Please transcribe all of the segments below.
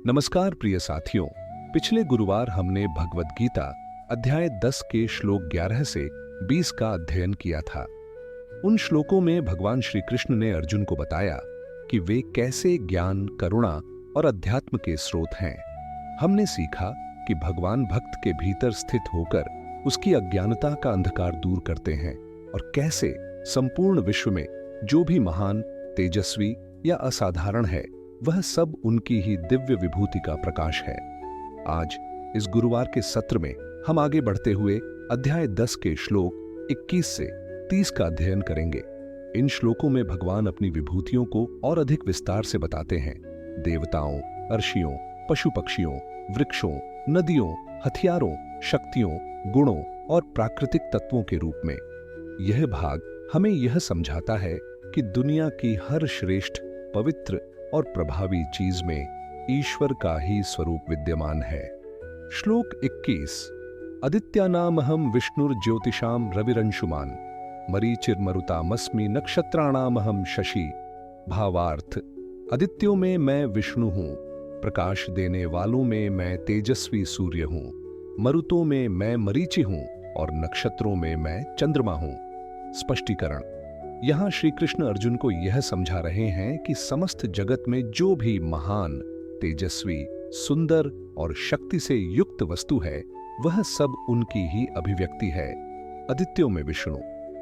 नमस्कार प्रिय साथियों। पिछले गुरुवार हमने भगवत गीता अध्याय 10 के श्लोक 11 से 20 का अध्ययन किया था। उन श्लोकों में भगवान श्री कृष्ण ने अर्जुन को बताया कि वे कैसे ज्ञान, करुणा और अध्यात्म के स्रोत हैं। हमने सीखा कि भगवान भक्त के भीतर स्थित होकर उसकी अज्ञानता का अंधकार दूर करते हैं और कैसे संपूर्ण विश्व में जो भी महान, तेजस्वी या असाधारण है, वह सब उनकी ही दिव्य विभूति का प्रकाश है। आज इस गुरुवार के सत्र में हम आगे बढ़ते हुए अध्याय 10 के श्लोक 21 से 30 का अध्ययन करेंगे। इन श्लोकों में भगवान अपनी विभूतियों को और अधिक विस्तार से बताते हैं। देवताओं, अर्षियों, पशु पक्षियों, वृक्षों, नदियों, हथियारों, शक्तियों, गुणों और प्राकृतिक तत्वों के रूप में। यह भाग हमें यह समझाता है कि दुनिया की हर श्रेष्ठ, पवित्र और प्रभावी चीज में ईश्वर का ही स्वरूप विद्यमान है। श्लोक 21। आदित्यानामहं विष्णुर्ज्योतिषां रविरंशुमान् मरीचिर्मरुतामस्मि नक्षत्राणामहं शशि। भावार्थ: आदित्यों में मैं विष्णु हूँ, प्रकाश देने वालों में मैं तेजस्वी सूर्य हूँ, मरुतों में मैं मरीचि हूँ और नक्षत्रों में मैं चंद्रमा हूँ। स्पष्टीकरण: यहाँ श्री कृष्ण अर्जुन को यह समझा रहे हैं कि समस्त जगत में जो भी महान, तेजस्वी, सुंदर और शक्ति से युक्त वस्तु है, वह सब उनकी ही अभिव्यक्ति है। आदित्यों में विष्णु,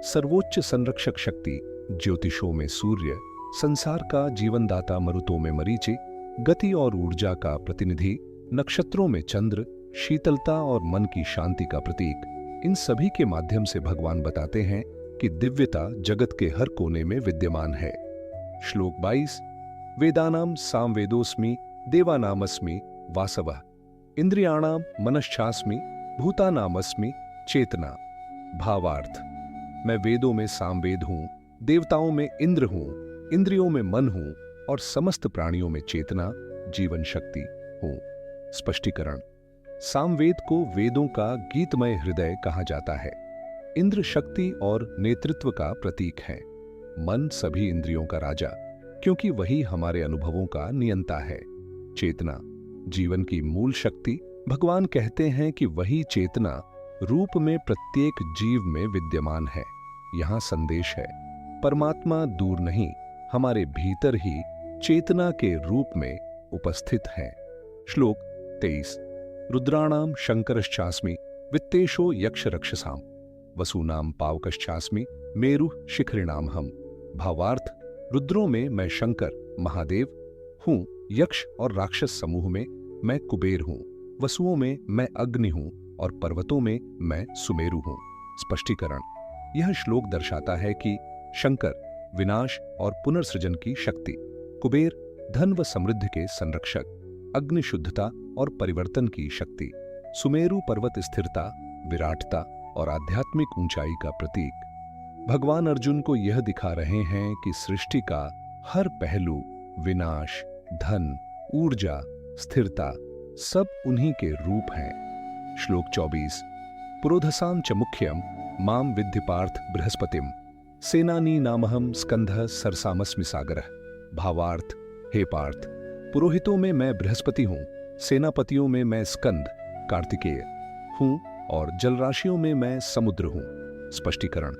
सर्वोच्च संरक्षक शक्ति, ज्योतिषों में सूर्य, संसार का जीवनदाता, मरुतों में मरीचि, गति और ऊर्जा का प्रतिनिधि, नक्षत्रों में चंद्र, शीतलता और मन की शांति का प्रतीक। इन सभी के माध्यम से भगवान बताते हैं कि दिव्यता जगत के हर कोने में विद्यमान है। श्लोक 22। वेदानाम सामवेदोस्मि देवानामस्मि वासवः इंद्रियाणाम मनश्चास्मि भूतानामस्मि चेतना। भावार्थ: मैं वेदों में सामवेद हूँ, देवताओं में इंद्र हूँ, इंद्रियों में मन हूँ और समस्त प्राणियों में चेतना, जीवन शक्ति हूँ। स्पष्टीकरण: सामवेद को वेदों का गीतमय हृदय कहा जाता है। इंद्र शक्ति और नेतृत्व का प्रतीक है। मन सभी इंद्रियों का राजा, क्योंकि वही हमारे अनुभवों का नियंता है। चेतना, जीवन की मूल शक्ति। भगवान कहते हैं कि वही चेतना रूप में प्रत्येक जीव में विद्यमान है। यहाँ संदेश है, परमात्मा दूर नहीं, हमारे भीतर ही चेतना के रूप में उपस्थित है। श्लोक 23। रुद्राणाम शंकरश्चास्मि वित्तेशो यक्ष रक्षसाम वसूनाम पावकश्चास्मि मेरु शिखरिणाम हम। भावार्थ: रुद्रों में मैं शंकर, महादेव हूँ, यक्ष और राक्षस समूह में मैं कुबेर हूँ, वसुओं में मैं अग्नि हूँ और पर्वतों में मैं सुमेरु हूँ। स्पष्टीकरण: यह श्लोक दर्शाता है कि शंकर विनाश और पुनर्सृजन की शक्ति, कुबेर धन व समृद्धि के संरक्षक, अग्नि शुद्धता और परिवर्तन की शक्ति, सुमेरु पर्वत स्थिरता, विराटता और आध्यात्मिक ऊंचाई का प्रतीक। भगवान अर्जुन को यह दिखा रहे हैं कि सृष्टि का हर पहलू, विनाश, धन, ऊर्जा, स्थिरता सब उन्हीं के रूप हैं। श्लोक 24। पुरोधसां च मुख्यम माम विद्धि पार्थ बृहस्पतिम सेनानी नामहम स्कंधः सरसामस्मि सागरः। भावार्थ: हे पार्थ, पुरोहितों में मैं बृहस्पति हूँ, सेनापतियों में मैं स्कंद कार्तिकेय हूँ और जलराशियों में मैं समुद्र हूं। स्पष्टीकरण: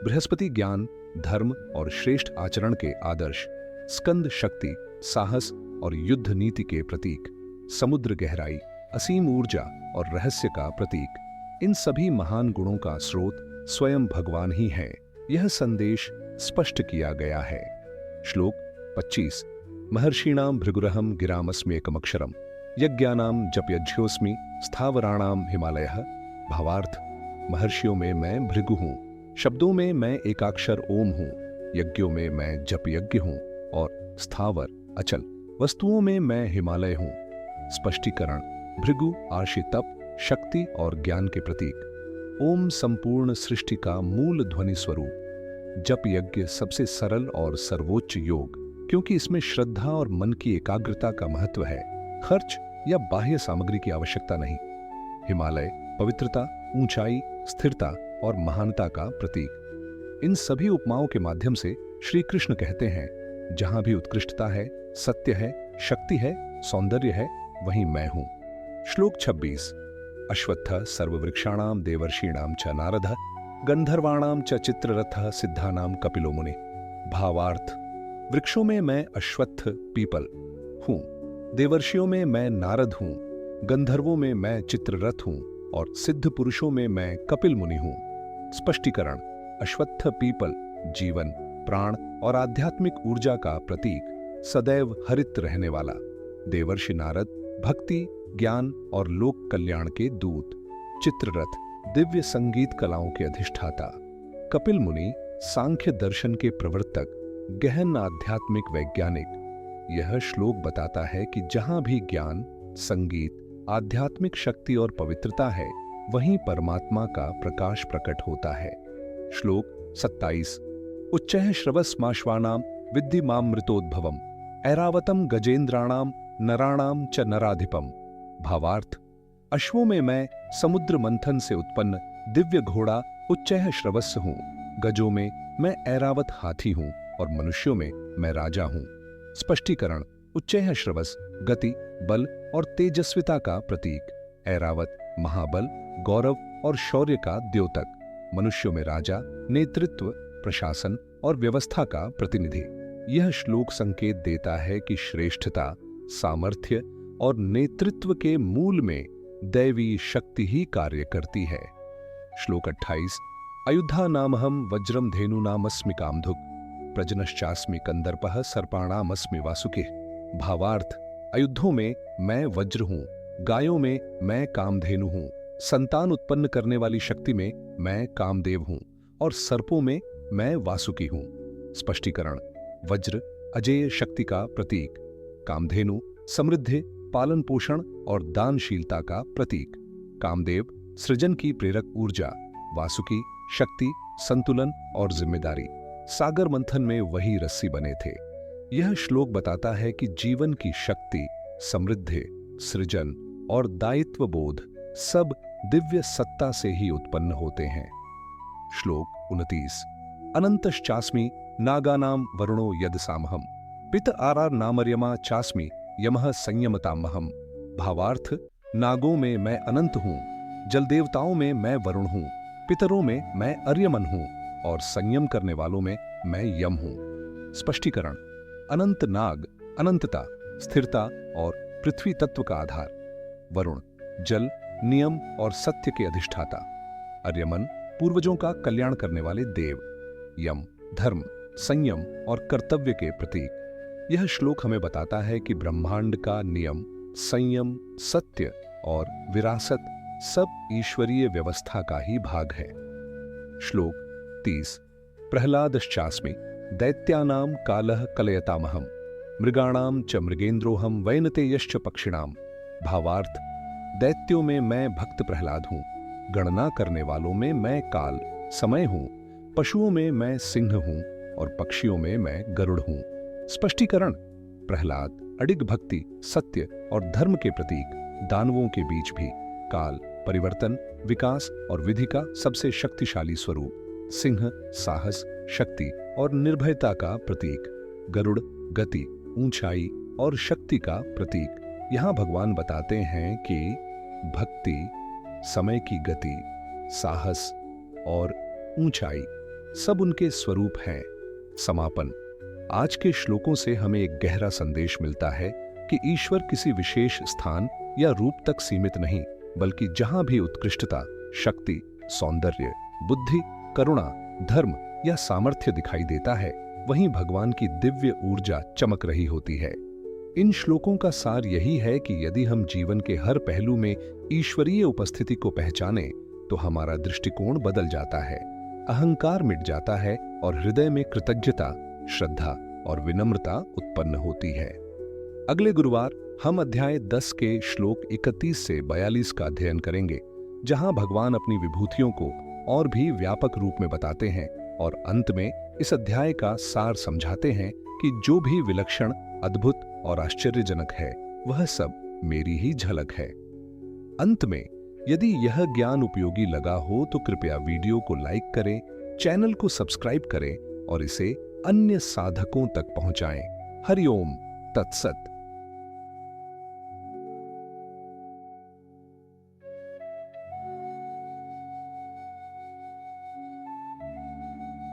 बृहस्पति ज्ञान, धर्म और श्रेष्ठ आचरण के आदर्श, स्कंद शक्ति, साहस और युद्ध नीति के प्रतीक, समुद्र गहराई, असीम ऊर्जा और रहस्य का प्रतीक। इन सभी महान गुणों का स्रोत स्वयं भगवान ही है। यह संदेश स्पष्ट किया गया है। श्लोक 25। महर्षिणाम भृगुरहम गिरामस्म्येकमक्षरम यज्ञानाम जपयज्ञोस्मि स्थावराणाम हिमालयः। भावार्थ: महर्षियों में मैं भृगु हूँ, शब्दों में मैं एकाक्षर ओम हूँ, यज्ञों में मैं जप यज्ञ हूँ और स्थावर अचल वस्तुओं में मैं हिमालय हूँ। स्पष्टीकरण: भृगु आर्षि तप, शक्ति और ज्ञान के प्रतीक। ओम संपूर्ण सृष्टि का मूल ध्वनि स्वरूप। जप यज्ञ सबसे सरल और सर्वोच्च योग, क्योंकि इसमें श्रद्धा और मन की एकाग्रता का महत्व है, खर्च या बाह्य सामग्री की आवश्यकता नहीं। हिमालय पवित्रता, ऊंचाई, स्थिरता और महानता का प्रतीक। इन सभी उपमाओं के माध्यम से श्री कृष्ण कहते हैं, जहां भी उत्कृष्टता है, सत्य है, शक्ति है, सौंदर्य है, वहीं मैं हूं। श्लोक 26। अश्वत्थ सर्ववृक्षाणाम देवर्षीणाम च नारदः गंधर्वाणाम च चित्ररथः सिद्धानाम कपिलो मुनि। भावार्थ, वृक्षों में मैं अश्वत्थ पीपल हूं, देवर्षियों में मैं नारद हूं, गंधर्वों में मैं चित्ररथ हूं और सिद्ध पुरुषों में मैं कपिल मुनि हूं। स्पष्टीकरण। अश्वत्थ पीपल जीवन, प्राण और आध्यात्मिक ऊर्जा का प्रतीक, सदैव हरित रहने वाला। देवर्षि नारद भक्ति, ज्ञान और लोक कल्याण के दूत। चित्ररथ दिव्य संगीत कलाओं के अधिष्ठाता। कपिल मुनि सांख्य दर्शन के प्रवर्तक, गहन आध्यात्मिक वैज्ञानिक। यह श्लोक बताता है कि जहां भी ज्ञान, संगीत, आध्यात्मिक शक्ति और पवित्रता है, वहीं परमात्मा का प्रकाश प्रकट होता है। श्लोक 27। उच्चैः श्रवस्माश्वानां विद्धि मां मृतोद्भवम् ऐरावतम गजेंद्राणाम नराणाम च नराधिपम। भावार्थ, अश्वों में मैं समुद्र मंथन से उत्पन्न दिव्य घोड़ा उच्चैः श्रवस हूं, गजों में मैं ऐरावत हाथी हूं और मनुष्यों में मैं राजा हूं। स्पष्टीकरण। उच्चैः श्रवस गति, बल और तेजस्विता का प्रतीक, ऐरावत महाबल, गौरव और शौर्य का द्योतक, मनुष्यों में राजा, नेतृत्व, प्रशासन और व्यवस्था का प्रतिनिधि। यह श्लोक संकेत देता है कि श्रेष्ठता, सामर्थ्य और नेतृत्व के मूल में दैवी शक्ति ही कार्य करती है। श्लोक 28। अयुद्धा नामहम वज्रम धेनु नामस्मि कामधुक् प्रजनश्चास्मि कंदर्पः सर्पाणामस्मि वासुकिः। भावार्थ, अयुद्धों में मैं वज्र हूं, गायों में मैं कामधेनु हूं, संतान उत्पन्न करने वाली शक्ति में मैं कामदेव हूं और सर्पों में मैं वासुकी हूं। स्पष्टीकरण। वज्र अजेय शक्ति का प्रतीक, कामधेनु समृद्धि, पालन पोषण और दानशीलता का प्रतीक, कामदेव सृजन की प्रेरक ऊर्जा, वासुकी शक्ति, संतुलन और जिम्मेदारी। सागर मंथन में वही रस्सी बने थे। यह श्लोक बताता है कि जीवन की शक्ति, समृद्धि, सृजन और दायित्व बोध सब दिव्य सत्ता से ही उत्पन्न होते हैं। श्लोक 29। अनंतश्चास्मि नागानां वरुणो यदसामहम् पित आरार नामर्यमा चास्मि यमः संयमतामहम्। भावार्थ, नागों में मैं अनंत हूं, जल देवताओं में मैं वरुण हूं, पितरों में मैं अर्यमन हूं और संयम करने वालों में मैं यम हूं। स्पष्टीकरण। अनंत नाग अनंतता, स्थिरता और पृथ्वी तत्व का आधार, वरुण जल, नियम और सत्य के अधिष्ठाता, अर्यमन पूर्वजों का कल्याण करने वाले देव, यम धर्म, संयम और कर्तव्य के प्रतीक। यह श्लोक हमें बताता है कि ब्रह्मांड का नियम, संयम, सत्य और विरासत सब ईश्वरीय व्यवस्था का ही भाग है। श्लोक 30। प्रहलादश्चास्मि दैत्यानां कालः कलयतामहम् मृगाणां च मृगेन्द्रोऽहं वैनतेयश्च पक्षिणाम्। भावार्थ, दैत्यों में मैं भक्त प्रहलाद हूं, गणना करने वालों में मैं काल समय हूं, पशुओं में मैं सिंह हूं और पक्षियों में मैं गरुड़ हूं। स्पष्टीकरण। प्रहलाद अडिग भक्ति, सत्य और धर्म के प्रतीक, दानवों के बीच भी काल, परिवर्तन, विकास और विधि का सबसे शक्तिशाली स्वरूप, सिंह साहस, शक्ति और निर्भयता का प्रतीक, गरुड़ गति, ऊंचाई और शक्ति का प्रतीक। यहां भगवान बताते हैं कि भक्ति, समय की गति, साहस और ऊंचाई सब उनके स्वरूप हैं। समापन। आज के श्लोकों से हमें एक गहरा संदेश मिलता है कि ईश्वर किसी विशेष स्थान या रूप तक सीमित नहीं, बल्कि जहां भी उत्कृष्टता, शक्ति, सौंदर्य, बुद्धि, करुणा, धर्म या सामर्थ्य दिखाई देता है, वहीं भगवान की दिव्य ऊर्जा चमक रही होती है। इन श्लोकों का सार यही है कि यदि हम जीवन के हर पहलू में ईश्वरीय उपस्थिति को पहचानें, तो हमारा दृष्टिकोण बदल जाता है, अहंकार मिट जाता है और हृदय में कृतज्ञता, श्रद्धा और विनम्रता उत्पन्न होती है। अगले गुरुवार हम अध्याय 10 के श्लोक 31 से 42 का अध्ययन करेंगे, जहां भगवान अपनी विभूतियों को और भी व्यापक रूप में बताते हैं और अंत में इस अध्याय का सार समझाते हैं कि जो भी विलक्षण, अद्भुत और आश्चर्यजनक है, वह सब मेरी ही झलक है। अंत में, यदि यह ज्ञान उपयोगी लगा हो तो कृपया वीडियो को लाइक करें, चैनल को सब्सक्राइब करें और इसे अन्य साधकों तक पहुंचाएं। हरि ओम तत्सत।